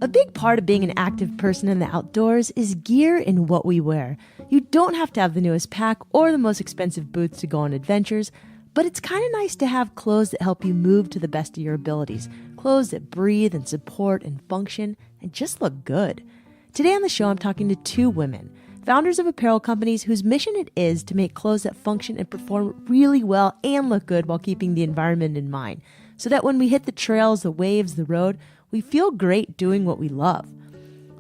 A big part of being an active person in the outdoors is gear and what we wear. You don't have to have the newest pack or the most expensive boots to go on adventures, but it's kind of nice to have clothes that help you move to the best of your abilities. Clothes that breathe and support and function and just look good. Today on the show, I'm talking to two women, founders of apparel companies whose mission it is to make clothes that function and perform really well and look good while keeping the environment in mind, so that when we hit the trails, the waves, the road, we feel great doing what we love.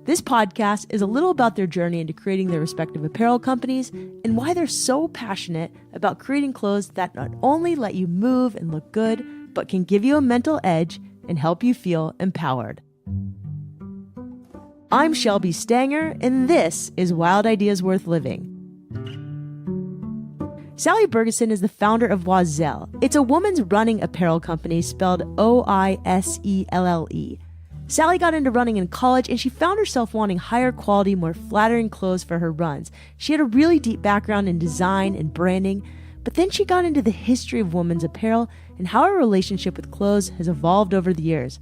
This podcast is a little about their journey into creating their respective apparel companies and why they're so passionate about creating clothes that not only let you move and look good, but can give you a mental edge and help you feel empowered. I'm Shelby Stanger, and this is Wild Ideas Worth Living. Sally Bergesen is the founder of Oiselle. It's a woman's running apparel company spelled Oiselle. Sally got into running in college, and she found herself wanting higher quality, more flattering clothes for her runs. She had a really deep background in design and branding, but then she got into the history of women's apparel and how her relationship with clothes has evolved over the years.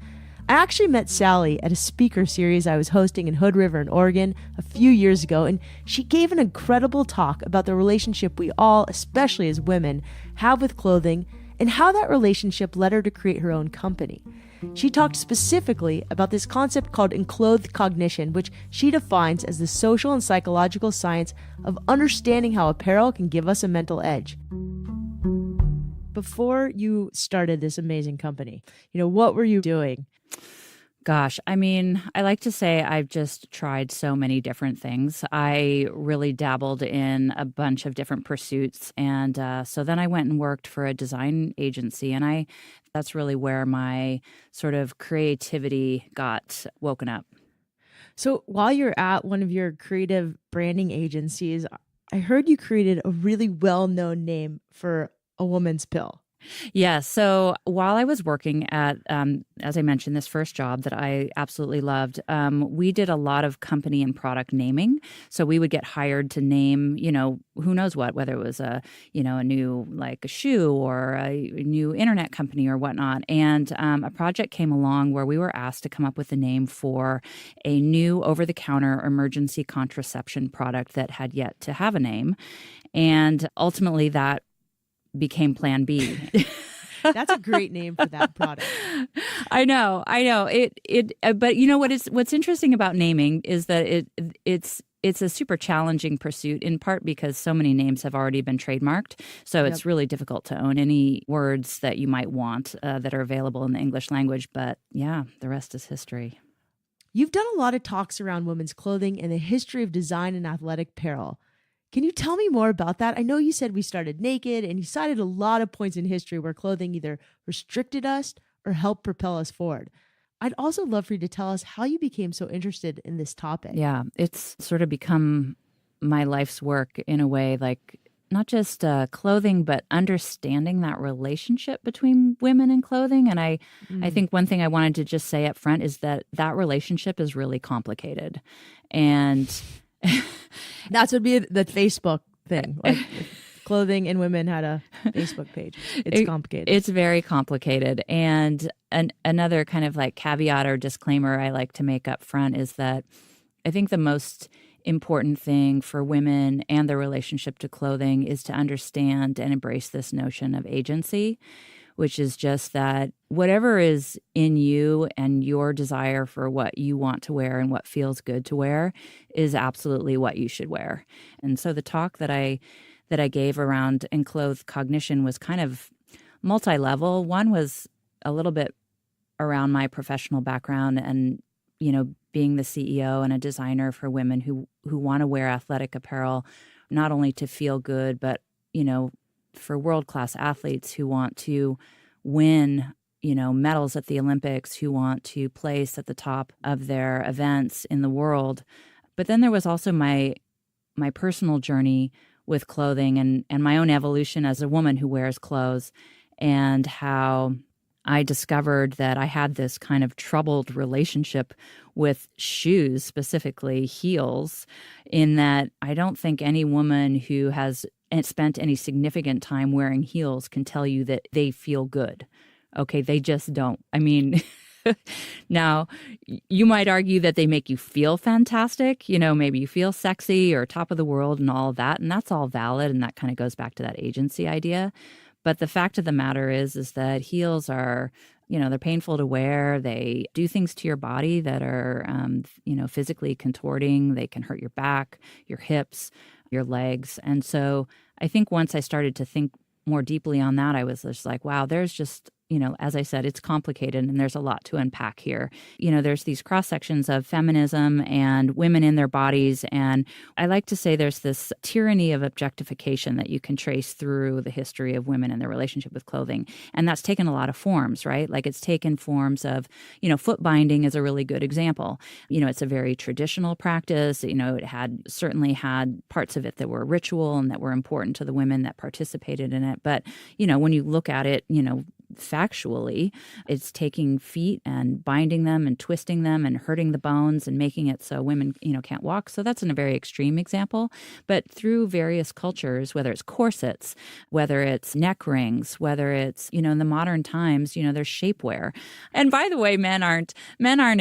I actually met Sally at a speaker series I was hosting in Hood River in Oregon a few years ago, and she gave an incredible talk about the relationship we all, especially as women, have with clothing and how that relationship led her to create her own company. She talked specifically about this concept called enclothed cognition, which she defines as the social and psychological science of understanding how apparel can give us a mental edge. Before you started this amazing company, what were you doing? Gosh, I like to say I've just tried so many different things. I really dabbled in a bunch of different pursuits. And so then I went and worked for a design agency. And that's really where my sort of creativity got woken up. So while you're at one of your creative branding agencies, I heard you created a really well-known name for a woman's pill. Yeah. So while I was working at, as I mentioned, this first job that I absolutely loved, we did a lot of company and product naming. So we would get hired to name, who knows what, whether it was a new like a shoe or a new internet company or whatnot. And a project came along where we were asked to come up with a name for a new over-the-counter emergency contraception product that had yet to have a name. And ultimately that became Plan B. That's a great name for that product. I know. But what's interesting about naming is that it's a super challenging pursuit, in part because so many names have already been trademarked. So it's really difficult to own any words that you might want that are available in the English language. But yeah, the rest is history. You've done a lot of talks around women's clothing and the history of design and athletic apparel. Can you tell me more about that? I know you said we started naked, and you cited a lot of points in history where clothing either restricted us or helped propel us forward. I'd also love for you to tell us how you became so interested in this topic. Yeah, it's sort of become my life's work in a way, like not just clothing, but understanding that relationship between women and clothing. And I think one thing I wanted to just say up front is that relationship is really complicated. And that would be the Facebook thing. Like if clothing and women had a Facebook page. It's complicated. It's very complicated. And another kind of like caveat or disclaimer I like to make up front is that I think the most important thing for women and their relationship to clothing is to understand and embrace this notion of agency, which is just that whatever is in you and your desire for what you want to wear and what feels good to wear is absolutely what you should wear. And so the talk that I gave around enclothed cognition was kind of multi-level. One was a little bit around my professional background and, being the CEO and a designer for women who want to wear athletic apparel, not only to feel good, but, for world-class athletes who want to win, medals at the Olympics, who want to place at the top of their events in the world. But then there was also my personal journey with clothing and my own evolution as a woman who wears clothes, and how I discovered that I had this kind of troubled relationship with shoes, specifically heels, in that I don't think any woman who has spent any significant time wearing heels can tell you that they feel good. Okay, they just don't. I mean, Now, you might argue that they make you feel fantastic. Maybe you feel sexy or top of the world and all of that. And that's all valid. And that kind of goes back to that agency idea. But the fact of the matter is that heels are, they're painful to wear. They do things to your body that are, physically contorting. They can hurt your back, your hips, your legs. And so I think once I started to think more deeply on that, I was just like, wow, there's just, as I said, it's complicated and there's a lot to unpack here. There's these cross sections of feminism and women in their bodies. And I like to say there's this tyranny of objectification that you can trace through the history of women and their relationship with clothing. And that's taken a lot of forms, right? Like it's taken forms of, foot binding is a really good example. It's a very traditional practice. It certainly had parts of it that were ritual and that were important to the women that participated in it. But, when you look at it, factually, it's taking feet and binding them and twisting them and hurting the bones and making it so women, can't walk. So that's a very extreme example. But through various cultures, whether it's corsets, whether it's neck rings, whether it's, in the modern times, there's shapewear. And by the way, men aren't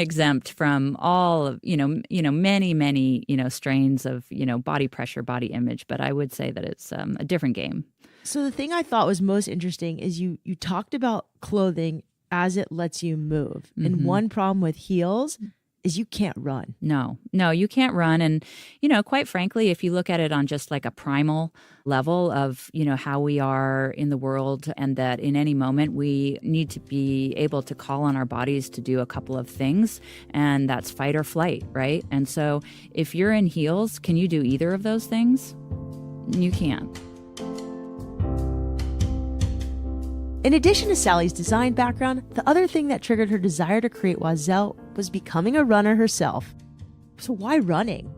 exempt from all of, many, strains of, body pressure, body image. But I would say that it's a different game. So the thing I thought was most interesting is you talked about clothing as it lets you move. Mm-hmm. And one problem with heels is you can't run. No, you can't run. And, quite frankly, if you look at it on just like a primal level of, how we are in the world and that in any moment we need to be able to call on our bodies to do a couple of things. And that's fight or flight, right? And so if you're in heels, can you do either of those things? You can't. In addition to Sally's design background, the other thing that triggered her desire to create Oiselle was becoming a runner herself. So why running?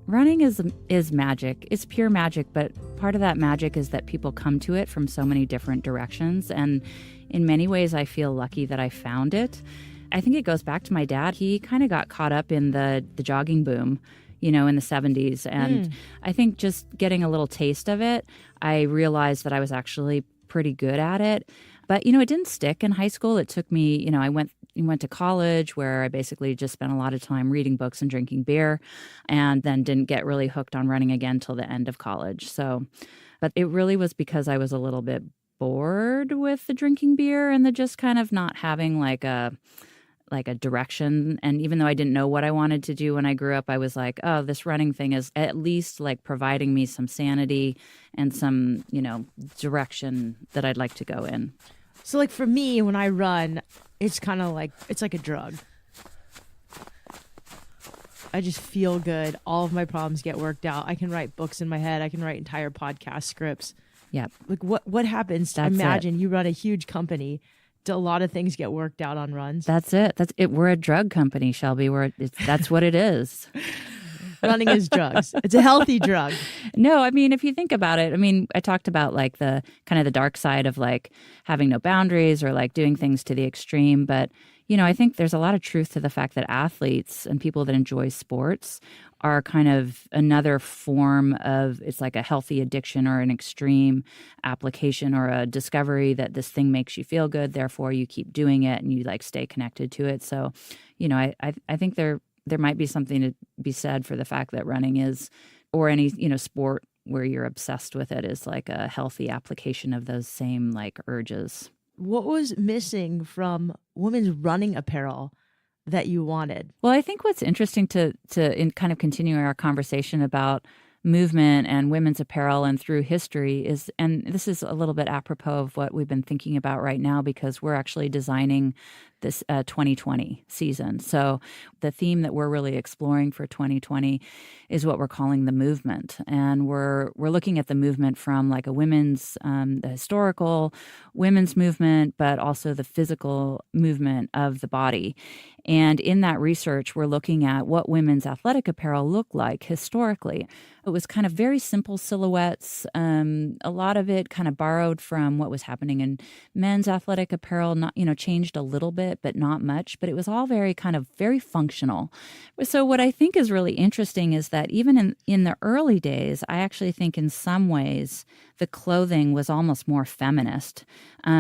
Running is magic. It's pure magic, but part of that magic is that people come to it from so many different directions. And in many ways, I feel lucky that I found it. I think it goes back to my dad. He kind of got caught up in the jogging boom, in the 70s. And I think just getting a little taste of it, I realized that I was actually pretty good at it. But, it didn't stick in high school. It took me, I went to college where I basically just spent a lot of time reading books and drinking beer and then didn't get really hooked on running again till the end of college. So, but it really was because I was a little bit bored with the drinking beer and the just kind of not having like a direction. And even though I didn't know what I wanted to do when I grew up, I was like, oh, this running thing is at least like providing me some sanity and some, direction that I'd like to go in. So like for me, when I run, it's kind of like, it's like a drug. I just feel good. All of my problems get worked out. I can write books in my head. I can write entire podcast scripts. Yeah. Like what happens? Imagine you run a huge company. Do a lot of things get worked out on runs? That's it. We're a drug company, Shelby. That's what it is. Running is drugs. It's a healthy drug. No, I mean, if you think about it, I talked about like the kind of the dark side of like having no boundaries or like doing things to the extreme. But, I think there's a lot of truth to the fact that athletes and people that enjoy sports are kind of another form of, it's like a healthy addiction or an extreme application or a discovery that this thing makes you feel good. Therefore, you keep doing it and you like stay connected to it. So, I think there might be something to be said for the fact that running is, or any, sport where you're obsessed with it, is like a healthy application of those same like urges. What was missing from women's running apparel that you wanted? Well, I think what's interesting to in kind of continuing our conversation about movement and women's apparel and through history is, and this is a little bit apropos of what we've been thinking about right now because we're actually designing this 2020 season. So the theme that we're really exploring for 2020 is what we're calling the movement. And we're looking at the movement from like a women's, the historical women's movement, but also the physical movement of the body. And in that research, we're looking at what women's athletic apparel looked like historically. It was kind of very simple silhouettes. A lot of it kind of borrowed from what was happening in men's athletic apparel, not, changed a little bit, but not much. But it was all very kind of very functional. So what I think is really interesting is that even in the early days, I actually think in some ways the clothing was almost more feminist,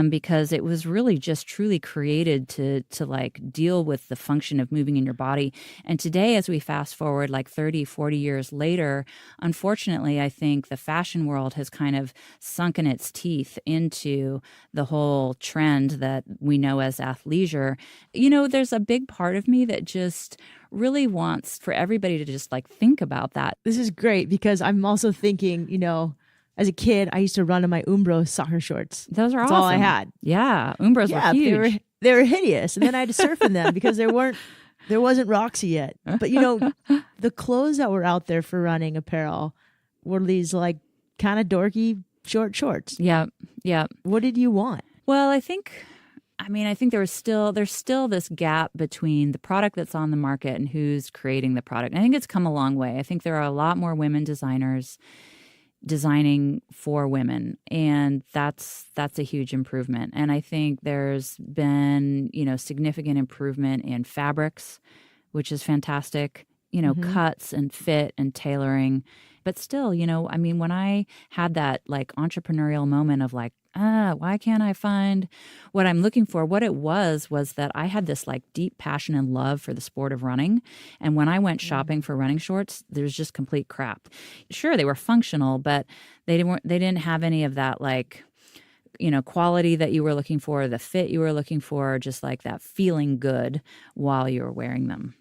because it was really just truly created to like deal with the function of moving in your body. And today, as we fast forward like 30, 40 years later, unfortunately, I think the fashion world has kind of sunken its teeth into the whole trend that we know as athleisure. There's a big part of me that just really wants for everybody to just like think about that. This is great because I'm also thinking, as a kid, I used to run in my Umbro soccer shorts. Those are That's awesome. all I had. Yeah, Umbros were huge. They were hideous. And then I had to surf in them because there wasn't Roxy yet. But the clothes that were out there for running apparel were these like kind of dorky short shorts. Yeah. What did you want? Well, I think there's still this gap between the product that's on the market and who's creating the product. And I think it's come a long way. I think there are a lot more women designers designing for women, and that's a huge improvement. And I think there's been, significant improvement in fabrics, which is fantastic, cuts and fit and tailoring. But still, when I had that like entrepreneurial moment of like, why can't I find what I'm looking for? What it was that I had this like deep passion and love for the sport of running. And when I went shopping for running shorts, there's just complete crap. Sure, they were functional, but they didn't have any of that like, quality that you were looking for, the fit you were looking for, just like that feeling good while you were wearing them.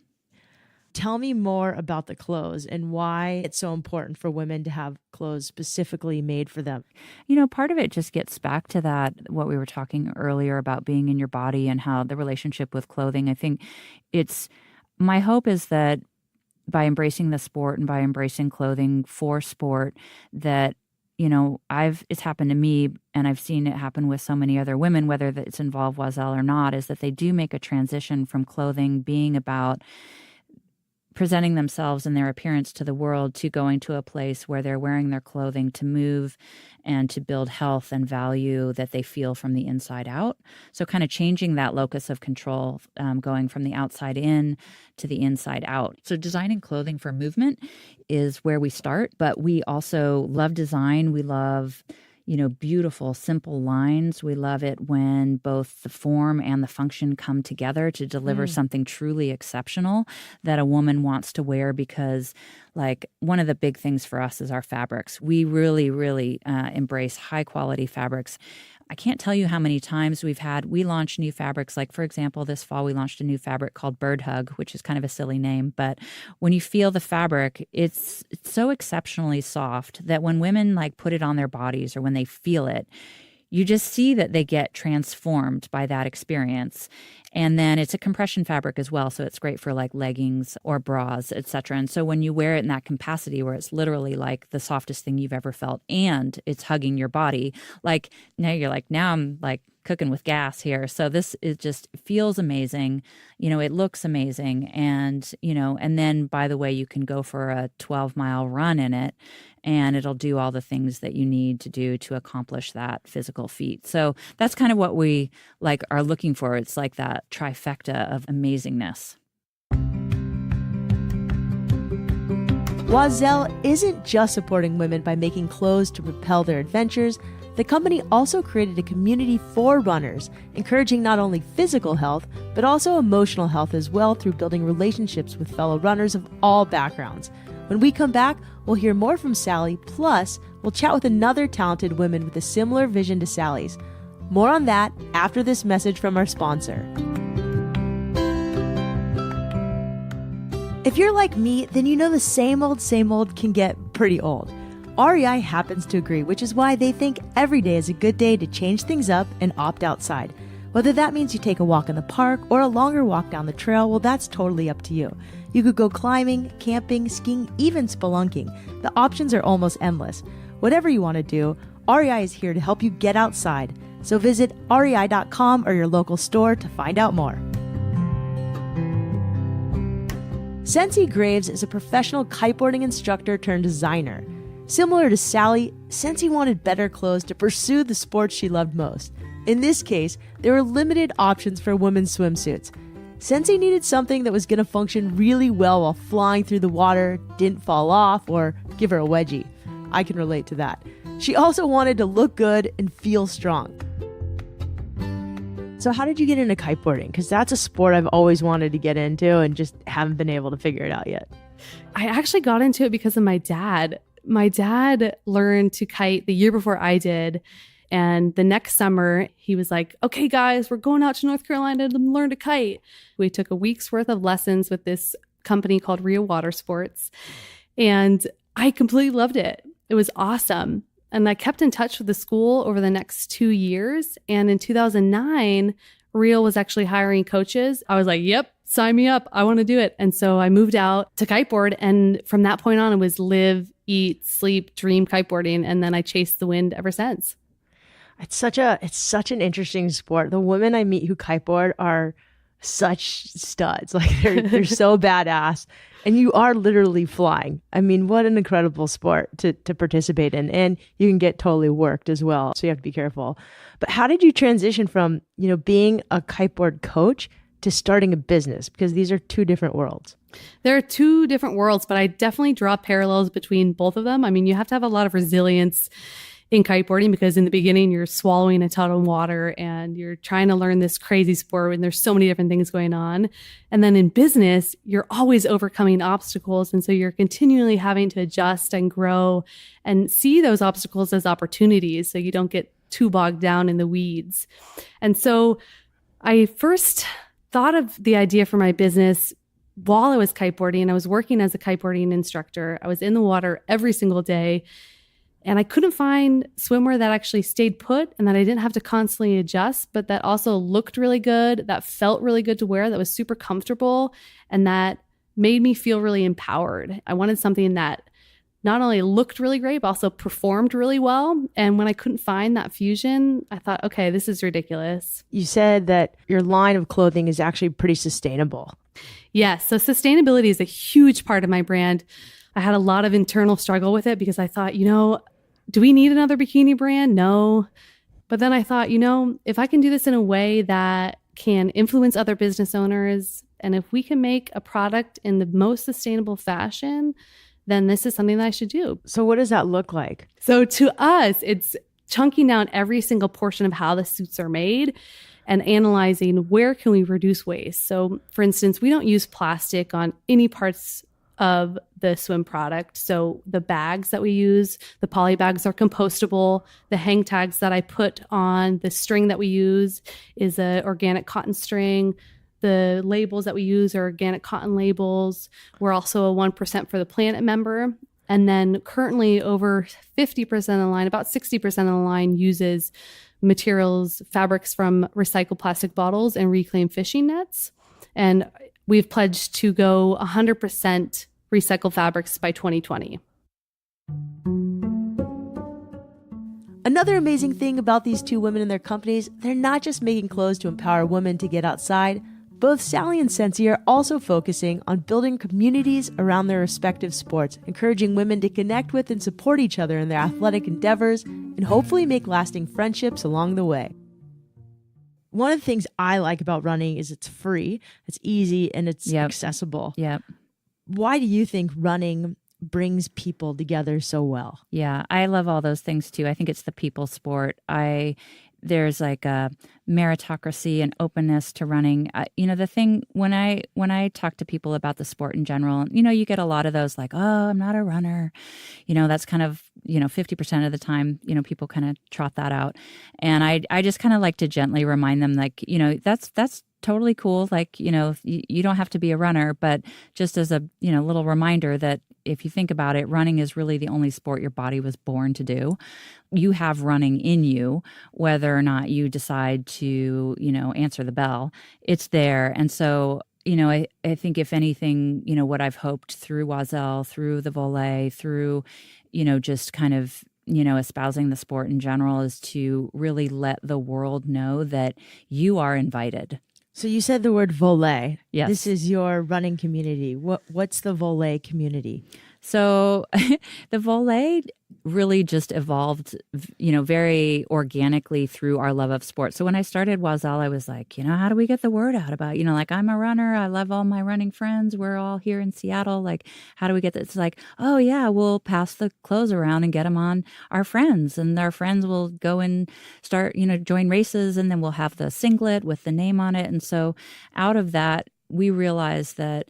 Tell me more about the clothes and why it's so important for women to have clothes specifically made for them. Part of it just gets back to that, what we were talking earlier about being in your body and how the relationship with clothing. I think my hope is that by embracing the sport and by embracing clothing for sport, that it's happened to me and I've seen it happen with so many other women, whether it's involved Oiselle or not, is that they do make a transition from clothing being about presenting themselves and their appearance to the world to going to a place where they're wearing their clothing to move and to build health and value that they feel from the inside out. So kind of changing that locus of control, going from the outside in to the inside out. So designing clothing for movement is where we start, but we also love design. We love beautiful, simple lines. We love it when both the form and the function come together to deliver something truly exceptional that a woman wants to wear, because like one of the big things for us is our fabrics. We really, really embrace high quality fabrics. I can't tell you how many times we launched new fabrics. Like, for example, this fall we launched a new fabric called Bird Hug, which is kind of a silly name. But when you feel the fabric, it's so exceptionally soft that when women like put it on their bodies or when they feel it, you just see that they get transformed by that experience. And then it's a compression fabric as well, so it's great for like leggings or bras, etc. And so when you wear it in that capacity where it's literally like the softest thing you've ever felt and it's hugging your body, like now I'm like cooking with gas here. So this is just feels amazing. It looks amazing. And, and then by the way, you can go for a 12-mile run in it and it'll do all the things that you need to do to accomplish that physical feat. So that's kind of what we like are looking for. It's like that trifecta of amazingness. Oiselle isn't just supporting women by making clothes to propel their adventures. The company also created a community for runners, encouraging not only physical health, but also emotional health as well through building relationships with fellow runners of all backgrounds. When we come back, we'll hear more from Sally, plus we'll chat with another talented woman with a similar vision to Sally's. More on that after this message from our sponsor. If you're like me, then you know the same old can get pretty old. REI happens to agree, which is why they think every day is a good day to change things up and opt outside. Whether that means you take a walk in the park or a longer walk down the trail, well, that's totally up to you. You could go climbing, camping, skiing, even spelunking. The options are almost endless. Whatever you want to do, REI is here to help you get outside. So visit rei.com or your local store to find out more. Sensi Graves is a professional kiteboarding instructor turned designer. Similar to Sally, Sensi wanted better clothes to pursue the sports she loved most. In this case, there were limited options for women's swimsuits. Sensi needed something that was going to function really well while flying through the water, didn't fall off, or give her a wedgie. I can relate to that. She also wanted to look good and feel strong. So how did you get into kiteboarding? Because that's a sport I've always wanted to get into and just haven't been able to figure it out yet. I actually got into it because of my dad. My dad learned to kite the year before I did. And the next summer, he was like, okay, guys, we're going out to North Carolina to learn to kite. We took a week's worth of lessons with this company called Rio Water Sports. And I completely loved it. It was awesome. And I kept in touch with the school over the next 2 years. And in 2009, Rio was actually hiring coaches. I was like, yep, sign me up. I want to do it. And so I moved out to kiteboard. And from that point on, it was live, eat, sleep, dream kiteboarding. And then I chased the wind ever since. It's such an interesting sport. The women I meet who kiteboard are such studs. Like they're so badass. And you are literally flying. I mean, what an incredible sport to participate in. And you can get totally worked as well. So you have to be careful. But how did you transition from, being a kiteboard coach to starting a business? Because these are two different worlds. There are two different worlds, but I definitely draw parallels between both of them. I mean, you have to have a lot of resilience in kiteboarding because in the beginning you're swallowing a ton of water and you're trying to learn this crazy sport and there's so many different things going on. And then in business, you're always overcoming obstacles. And so you're continually having to adjust and grow and see those obstacles as opportunities so you don't get too bogged down in the weeds. And so I first thought of the idea for my business while I was kiteboarding. I was working as a kiteboarding instructor. I was in the water every single day. And I couldn't find swimwear that actually stayed put and that I didn't have to constantly adjust, but that also looked really good, that felt really good to wear, that was super comfortable, and that made me feel really empowered. I wanted something that not only looked really great, but also performed really well. And when I couldn't find that fusion, I thought, okay, this is ridiculous. You said that your line of clothing is actually pretty sustainable. Yes. So sustainability is a huge part of my brand. I had a lot of internal struggle with it because I thought, do we need another bikini brand? No. But then I thought, if I can do this in a way that can influence other business owners, and if we can make a product in the most sustainable fashion, then this is something that I should do. So what does that look like? So to us, it's chunking down every single portion of how the suits are made and analyzing where can we reduce waste. So for instance, we don't use plastic on any parts of the swim product. So the bags that we use, the poly bags are compostable. The hang tags that I put on the string that we use is a organic cotton string. The labels that we use are organic cotton labels. We're also a 1% for the Planet member. And then currently over 50% of the line, about 60% of the line uses materials, fabrics from recycled plastic bottles and reclaimed fishing nets. And we've pledged to go 100% recycled fabrics by 2020. Another amazing thing about these two women and their companies, they're not just making clothes to empower women to get outside. Both Sally and Sensi are also focusing on building communities around their respective sports, encouraging women to connect with and support each other in their athletic endeavors, and hopefully make lasting friendships along the way. One of the things I like about running is it's free, it's easy, and it's accessible. Yep. Why do you think running brings people together so well? Yeah, I love all those things too. I think it's the people sport. There's like a meritocracy and openness to running. The thing when I talk to people about the sport in general, you get a lot of those like, oh, I'm not a runner. That's kind of, 50% of the time, people kind of trot that out. And I just kind of like to gently remind them like, that's totally cool. Like, you don't have to be a runner, but just as a, little reminder that if you think about it, running is really the only sport your body was born to do. You have running in you, whether or not you decide to, answer the bell, it's there. And so, I think if anything, what I've hoped through Oiselle, through the volley, through, just kind of, espousing the sport in general is to really let the world know that you are invited. So you said the word volley. Yes. This is your running community. What's the volley community? So the volet really just evolved, very organically through our love of sport. So when I started Oiselle, I was like, how do we get the word out about, like, I'm a runner. I love all my running friends. We're all here in Seattle. Like, how do we get this? It's like, oh yeah, we'll pass the clothes around and get them on our friends, and our friends will go and start, join races, and then we'll have the singlet with the name on it. And so out of that, we realized that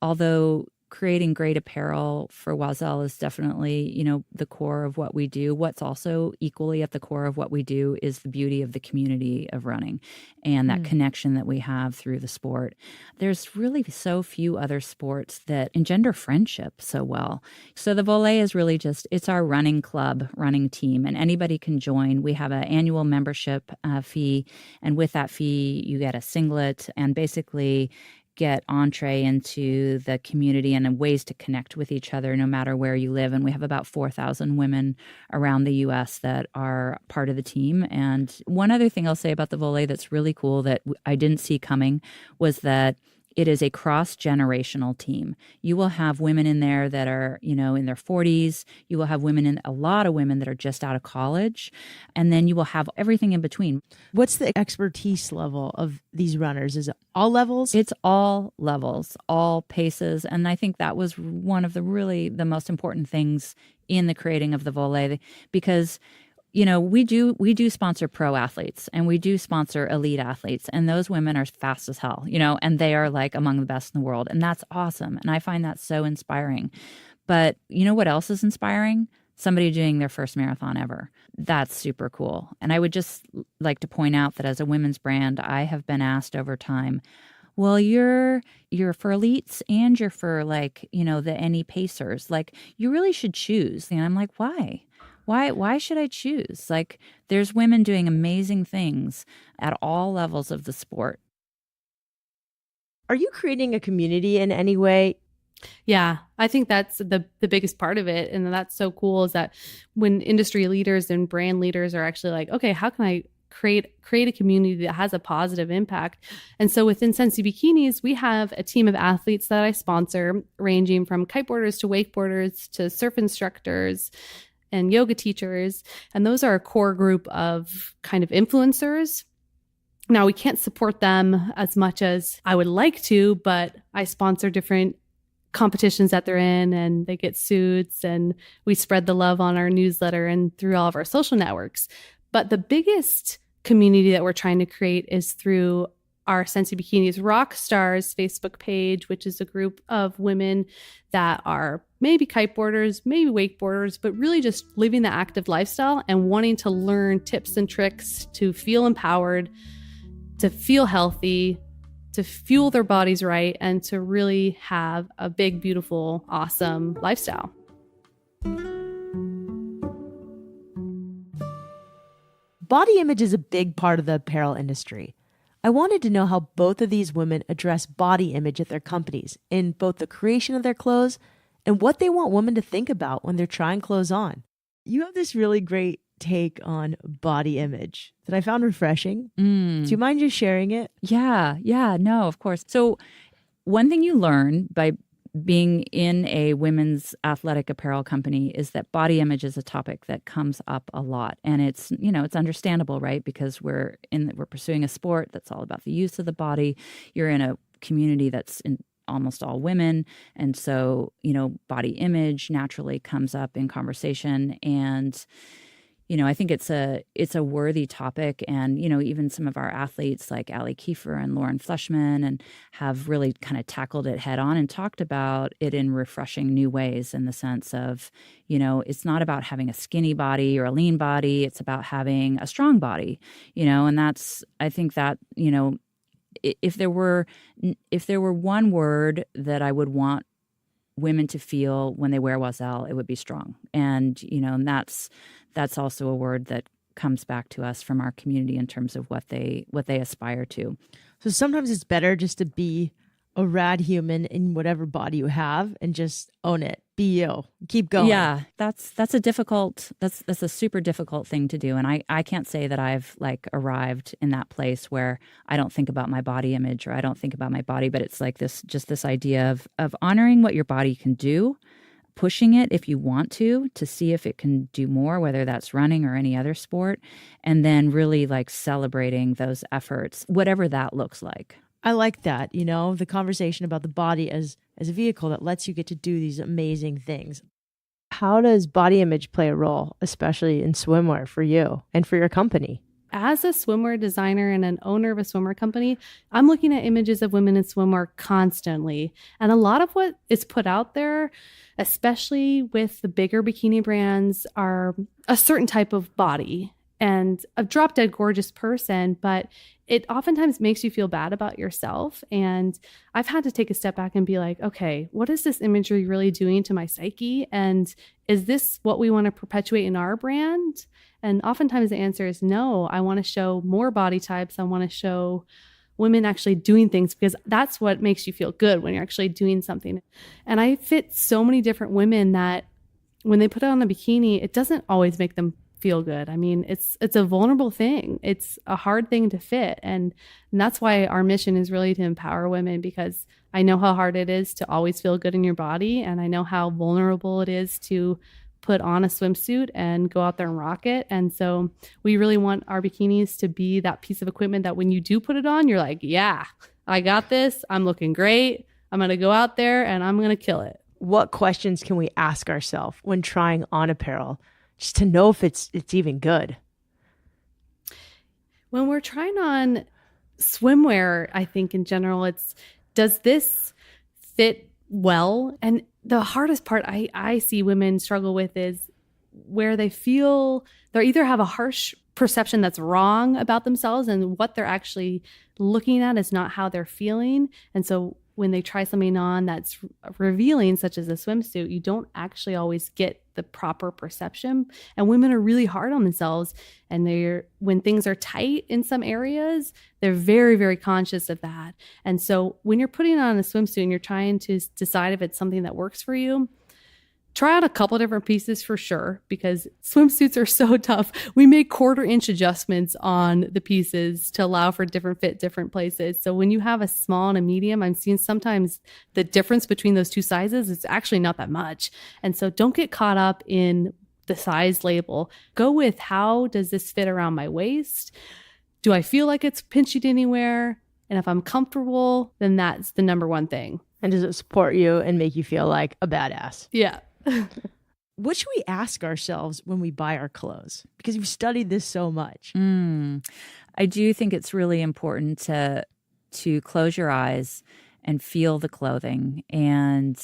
although creating great apparel for Oiselle is definitely, the core of what we do, what's also equally at the core of what we do is the beauty of the community of running and that connection that we have through the sport. There's really so few other sports that engender friendship so well. So the volet is really it's our running club, running team, and anybody can join. We have an annual membership fee, and with that fee, you get a singlet and basically get entree into the community and ways to connect with each other no matter where you live. And we have about 4,000 women around the U.S. that are part of the team. And one other thing I'll say about the volet that's really cool that I didn't see coming was that it is a cross-generational team. You will have women in there that are, in their 40s. You will have a lot of women that are just out of college. And then you will have everything in between. What's the expertise level of these runners? Is it all levels? It's all levels, all paces. And I think that was one of the most important things in the creating of the volet, because we do sponsor pro athletes and we do sponsor elite athletes, and those women are fast as hell, and they are like among the best in the world. And that's awesome. And I find that so inspiring. But what else is inspiring? Somebody doing their first marathon ever. That's super cool. And I would just like to point out that as a women's brand, I have been asked over time, well, you're for elites and you're for the any pacers. Like, you really should choose. And I'm like, why? Why should I choose? Like, there's women doing amazing things at all levels of the sport. Are you creating a community in any way? Yeah, I think that's the biggest part of it. And that's so cool, is that when industry leaders and brand leaders are actually like, okay, how can I create a community that has a positive impact? And so within Sensi Bikinis, we have a team of athletes that I sponsor, ranging from kiteboarders to wakeboarders to surf instructors and yoga teachers. And those are a core group of kind of influencers. Now, we can't support them as much as I would like to, but I sponsor different competitions that they're in, and they get suits, and we spread the love on our newsletter and through all of our social networks. But the biggest community that we're trying to create is through our Sensi Bikinis Rock Stars Facebook page, which is a group of women that are maybe kiteboarders, maybe wakeboarders, but really just living the active lifestyle and wanting to learn tips and tricks to feel empowered, to feel healthy, to fuel their bodies right, and to really have a big, beautiful, awesome lifestyle. Body image is a big part of the apparel industry. I wanted to know how both of these women address body image at their companies, in both the creation of their clothes and what they want women to think about when they're trying clothes on. You have this really great take on body image that I found refreshing. Do you mind just sharing it? Yeah, no, of course. So one thing you learn by being in a women's athletic apparel company is that body image is a topic that comes up a lot. And it's, it's understandable, right? Because we're pursuing a sport that's all about the use of the body. You're in a community that's in almost all women. And so, body image naturally comes up in conversation. And I think it's a worthy topic. And, even some of our athletes like Ali Kiefer and Lauren Fleshman and have really kind of tackled it head on and talked about it in refreshing new ways, in the sense of, it's not about having a skinny body or a lean body. It's about having a strong body, and I think that, if there were one word that I would want women to feel when they wear Oiselle, it would be strong. And, and that's also a word that comes back to us from our community in terms of what they aspire to. So sometimes it's better just to be a rad human in whatever body you have and just own it. Be you. Keep going. Yeah, that's a super difficult thing to do. And I can't say that I've arrived in that place where I don't think about my body image or I don't think about my body, but it's like this idea of honoring what your body can do, pushing it if you want to see if it can do more, whether that's running or any other sport, and then really like celebrating those efforts, whatever that looks like. I like that, the conversation about the body as a vehicle that lets you get to do these amazing things. How does body image play a role, especially in swimwear for you and for your company? As a swimwear designer and an owner of a swimwear company, I'm looking at images of women in swimwear constantly. And a lot of what is put out there, especially with the bigger bikini brands, are a certain type of body and a drop dead gorgeous person, but it oftentimes makes you feel bad about yourself. And I've had to take a step back and be like, okay, what is this imagery really doing to my psyche? And is this what we want to perpetuate in our brand? And oftentimes the answer is no. I want to show more body types. I want to show women actually doing things, because that's what makes you feel good, when you're actually doing something. And I fit so many different women that when they put on a bikini, it doesn't always make them feel good. I mean, it's a vulnerable thing. It's a hard thing to fit. And that's why our mission is really to empower women, because I know how hard it is to always feel good in your body. And I know how vulnerable it is to put on a swimsuit and go out there and rock it. And so we really want our bikinis to be that piece of equipment that when you do put it on, you're like, yeah, I got this. I'm looking great. I'm going to go out there and I'm going to kill it. What questions can we ask ourselves when trying on apparel, just to know if it's even good? When we're trying on swimwear, I think in general, does this fit well? And the hardest part I see women struggle with is where they feel they either have a harsh perception that's wrong about themselves, and what they're actually looking at is not how they're feeling. And so when they try something on that's revealing, such as a swimsuit, you don't actually always get the proper perception. And women are really hard on themselves. And when things are tight in some areas, they're very, very conscious of that. And so when you're putting on a swimsuit and you're trying to decide if it's something that works for you, try out a couple different pieces for sure, because swimsuits are so tough. We make 1/4 inch adjustments on the pieces to allow for different fit, different places. So when you have a small and a medium, I'm seeing sometimes the difference between those two sizes, it's actually not that much. And so don't get caught up in the size label. Go with, how does this fit around my waist? Do I feel like it's pinched anywhere? And if I'm comfortable, then that's the number one thing. And does it support you and make you feel like a badass? Yeah. What should we ask ourselves when we buy our clothes? Because you've studied this so much. I do think it's really important to close your eyes and feel the clothing, and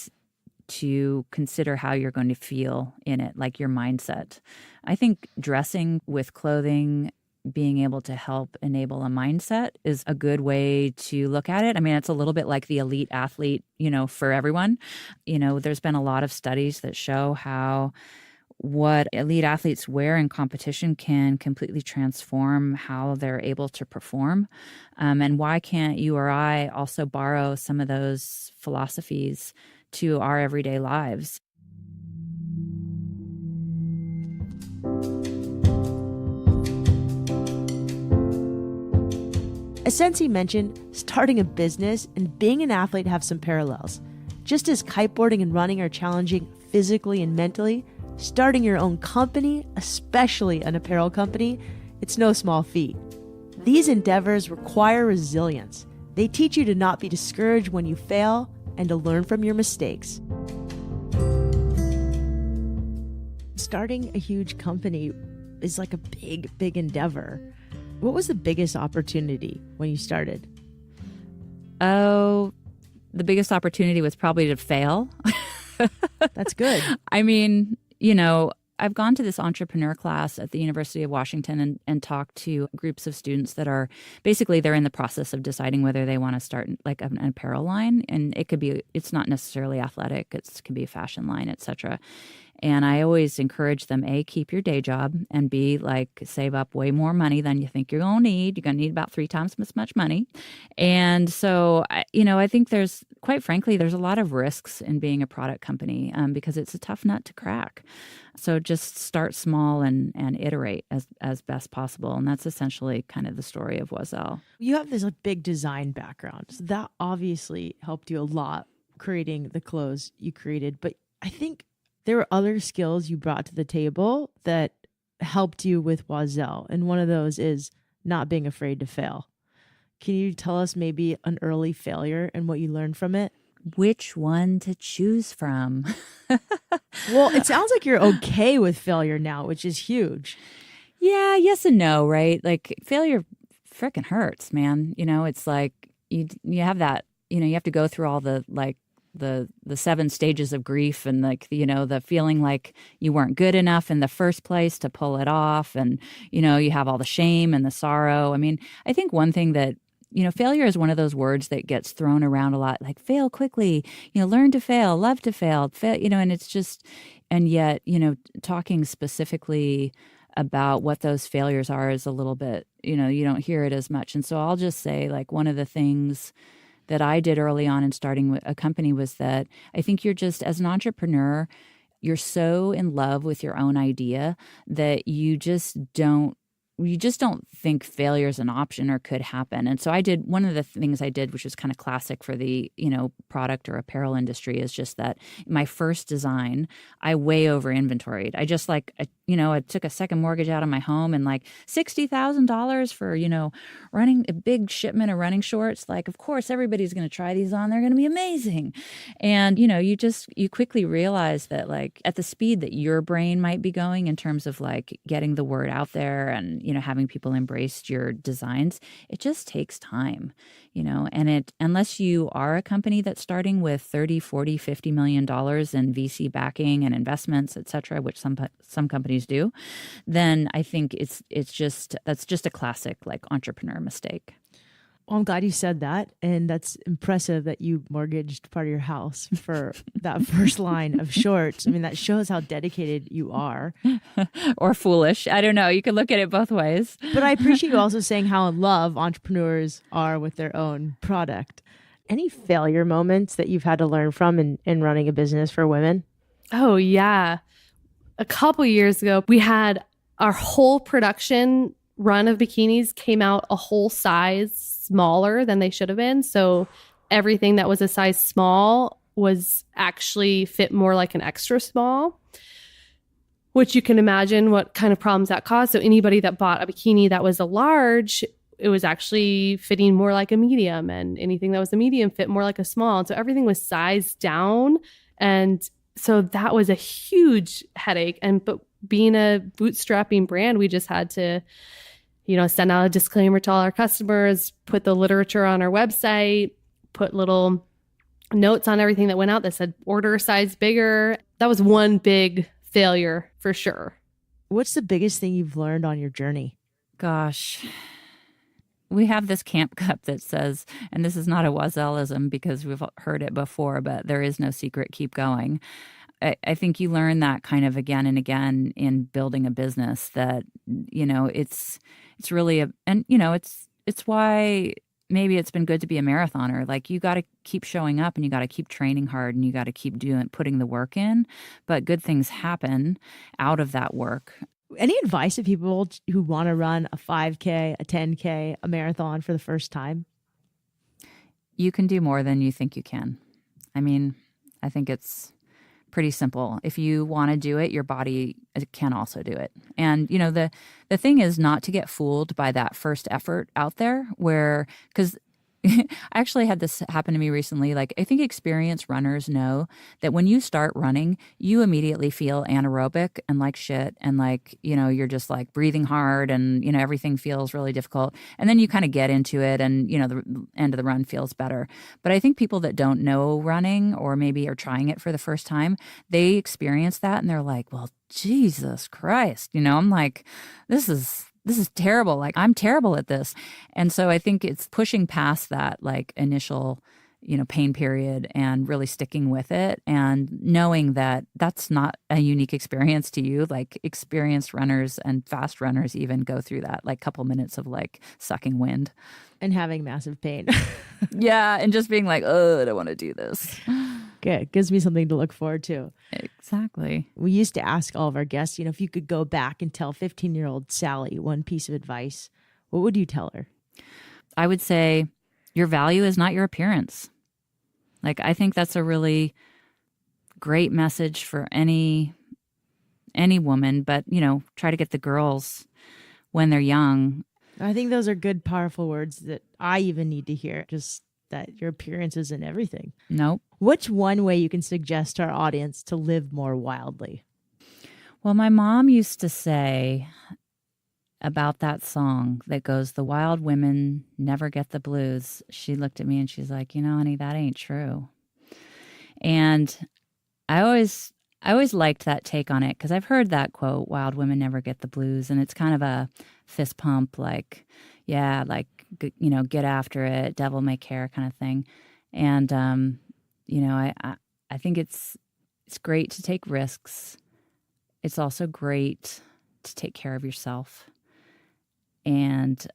to consider how you're going to feel in it, like your mindset. I think dressing with clothing, being able to help enable a mindset, is a good way to look at it. I mean, it's a little bit like the elite athlete, for everyone. There's been a lot of studies that show how what elite athletes wear in competition can completely transform how they're able to perform. And why can't you or I also borrow some of those philosophies to our everyday lives? As Sensi mentioned, starting a business and being an athlete have some parallels. Just as kiteboarding and running are challenging physically and mentally, starting your own company, especially an apparel company, it's no small feat. These endeavors require resilience. They teach you to not be discouraged when you fail and to learn from your mistakes. Starting a huge company is like a big, big endeavor. What was the biggest opportunity when you started? Oh, the biggest opportunity was probably to fail. That's good. I mean, I've gone to this entrepreneur class at the University of Washington and talked to groups of students that are basically, they're in the process of deciding whether they want to start like an apparel line. And it's not necessarily athletic. It can be a fashion line, etc. And I always encourage them, A, keep your day job, and B, save up way more money than you think you're going to need. You're going to need about 3 times as much money. And so, I think quite frankly, there's a lot of risks in being a product company because it's a tough nut to crack. So just start small and iterate as best possible. And that's essentially kind of the story of Oiselle. You have this big design background. So that obviously helped you a lot creating the clothes you created. But I think There were other skills you brought to the table that helped you with Oiselle, and one of those is not being afraid to fail. Can you tell us maybe an early failure and what you learned from it? Which one to choose from? Well, it sounds like you're okay with failure now, which is huge. Yeah, yes and no, right? Like failure freaking hurts, man. It's like you have that, you have to go through all the like the 7 stages of grief and like the feeling like you weren't good enough in the first place to pull it off, and you have all the shame and the sorrow. I mean, I think one thing that failure is one of those words that gets thrown around a lot, like fail quickly, learn to fail, love to fail, and it's just, and yet, talking specifically about what those failures are is a little bit, you don't hear it as much. And so I'll just say, like, one of the things that I did early on in starting with a company was that I think you're just, as an entrepreneur, you're so in love with your own idea that you just don't think failure is an option or could happen. And so one of the things I did, which was kind of classic for the, product or apparel industry, is just that my first design, I way over inventoried. I just I took a second mortgage out on my home and like $60,000 for, running a big shipment of running shorts. Like, of course, everybody's going to try these on. They're going to be amazing. And, you quickly realize that, like, at the speed that your brain might be going in terms of like getting the word out there and, having people embrace your designs, it just takes time, and unless you are a company that's starting with 30, 40, $50 million in VC backing and investments, et cetera, which some companies do, then I think that's just a classic like entrepreneur mistake. Well, I'm glad you said that. And that's impressive that you mortgaged part of your house for that first line of shorts. I mean, that shows how dedicated you are. Or foolish. I don't know. You could look at it both ways. But I appreciate you also saying how in love entrepreneurs are with their own product. Any failure moments that you've had to learn from in running a business for women? Oh, yeah. A couple years ago, we had our whole production run of bikinis came out a whole size smaller than they should have been. So everything that was a size small was actually fit more like an extra small, which you can imagine what kind of problems that caused. So anybody that bought a bikini that was a large, it was actually fitting more like a medium, and anything that was a medium fit more like a small. And so everything was sized down. And so that was a huge headache. But being a bootstrapping brand, we just had to send out a disclaimer to all our customers, put the literature on our website, put little notes on everything that went out that said order a size bigger. That was one big failure for sure. What's the biggest thing you've learned on your journey? Gosh, we have this camp cup that says, and this is not a Oiselleism because we've heard it before, but there is no secret, keep going. I think you learn that kind of again and again in building a business, that, it's really it's why maybe it's been good to be a marathoner. Like, you got to keep showing up and you got to keep training hard and you got to keep putting the work in, but good things happen out of that work. Any advice to people who want to run a 5K, a 10K, a marathon for the first time? You can do more than you think you can. I mean, I think it's pretty simple. If you want to do it, your body can also do it. And, the thing is not to get fooled by that first effort out there because I actually had this happen to me recently. Like, I think experienced runners know that when you start running, you immediately feel anaerobic and like shit. And like, you're just like breathing hard and, everything feels really difficult. And then you kind of get into it and, the end of the run feels better. But I think people that don't know running or maybe are trying it for the first time, they experience that and they're like, well, Jesus Christ. I'm like, this is terrible. Like, I'm terrible at this. And so I think it's pushing past that like initial, pain period and really sticking with it and knowing that that's not a unique experience to you. Like, experienced runners and fast runners even go through that like couple minutes of like sucking wind and having massive pain. Yeah. And just being like, oh, I don't want to do this. Good. Gives me something to look forward to. Exactly. We used to ask all of our guests, if you could go back and tell 15-year-old Sally one piece of advice, what would you tell her? I would say your value is not your appearance. Like, I think that's a really great message for any woman, but, try to get the girls when they're young. I think those are good, powerful words that I even need to hear, just that your appearance isn't everything. Nope. What's one way you can suggest to our audience to live more wildly? Well, my mom used to say about that song that goes, "The wild women never get the blues." She looked at me and she's like, honey, that ain't true. And I always liked that take on it, because I've heard that quote, "Wild women never get the blues," and it's kind of a fist pump, like, yeah, like, get after it, devil may care kind of thing. And I think it's great to take risks. It's also great to take care of yourself, and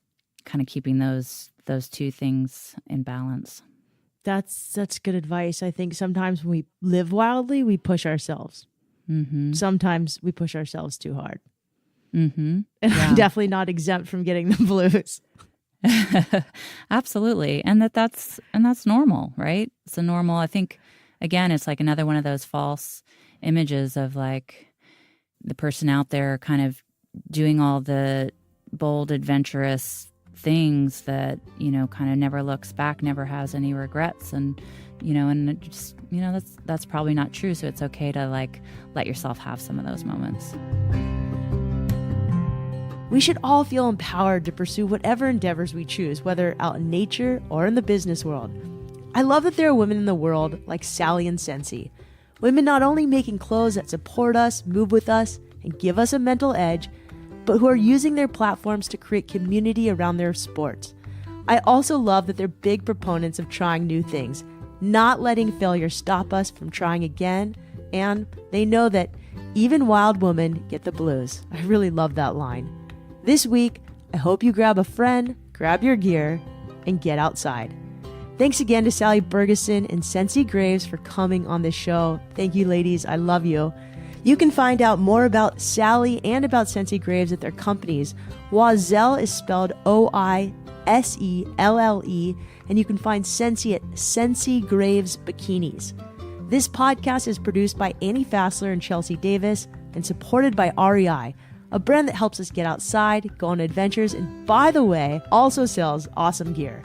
kind of keeping those two things in balance. That's good advice. I think sometimes when we live wildly, we push ourselves. Mm-hmm. Sometimes we push ourselves too hard. Mm-hmm. And Yeah. I'm definitely not exempt from getting the blues. Absolutely. And that's normal, right? It's a normal, I think, again, it's like another one of those false images of like the person out there kind of doing all the bold, adventurous things that, kind of never looks back, never has any regrets. And, and it just, that's probably not true. So it's okay to like let yourself have some of those moments. We should all feel empowered to pursue whatever endeavors we choose, whether out in nature or in the business world. I love that there are women in the world like Sally and Sensi. Women not only making clothes that support us, move with us, and give us a mental edge, but who are using their platforms to create community around their sports. I also love that they're big proponents of trying new things, not letting failure stop us from trying again, and they know that even wild women get the blues. I really love that line. This week, I hope you grab a friend, grab your gear, and get outside. Thanks again to Sally Bergesen and Sensi Graves for coming on this show. Thank you, ladies. I love you. You can find out more about Sally and about Sensi Graves at their companies. Oiselle is spelled Oiselle, and you can find Sensi at Sensi Graves Bikinis. This podcast is produced by Annie Fassler and Chelsea Davis and supported by REI, a brand that helps us get outside, go on adventures, and by the way, also sells awesome gear.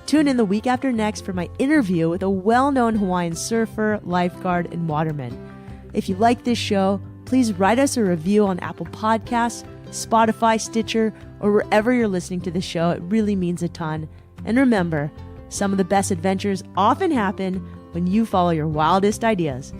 Tune in the week after next for my interview with a well-known Hawaiian surfer, lifeguard, and waterman. If you like this show, please write us a review on Apple Podcasts, Spotify, Stitcher, or wherever you're listening to the show. It really means a ton. And remember, some of the best adventures often happen when you follow your wildest ideas.